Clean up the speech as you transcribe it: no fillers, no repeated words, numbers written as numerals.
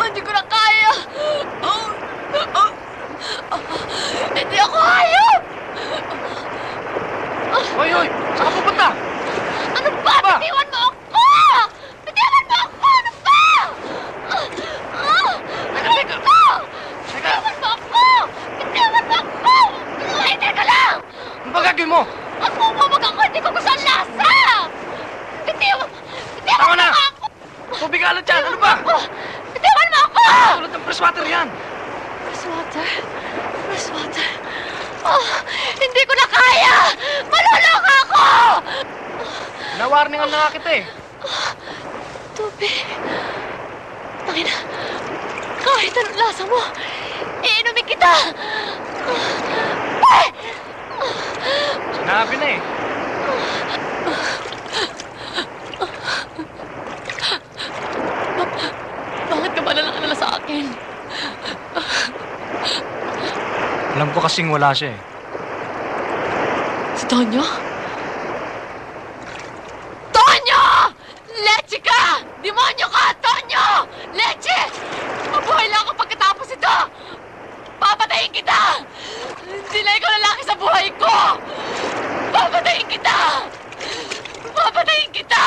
Hindi ko na kaya. Hindi ako hayop! Hoy, hoy! Saan ka pupunta? Ano ba? Ba? Bitiwan mo ako! Bitiwan mo ako! Ano ba? Teka! Bitiwan mo ako! Bitiwan mo ako! Ay, teka lang! Ano ba gagawin mo? Ako ako! Hindi ko gusto ang lasa! Bitiwan Tama mo na! ako! Tubig alad dyan! Ano ba? Bitiwan mo ako! Tulad ng fresh water yan! Fresh water? Fresh water? Hindi ko na kaya! Malulok ako! Nawarningan na nga kita eh. Tubig. Tangina. Kahit anong lasa mo, iinumin kita! Sinabi na eh. Bakit ka ba nalang sa akin? Alam ko kasing wala siya eh. Si Tonyo? Tonyo! Leche ka! Demonyo ka, Tonyo! Leche! Mabuhay lang ako pagkatapos ito! Papatayin kita! Hindi na ikaw lalaki sa buhay ko! Papatayin kita! Papatayin kita!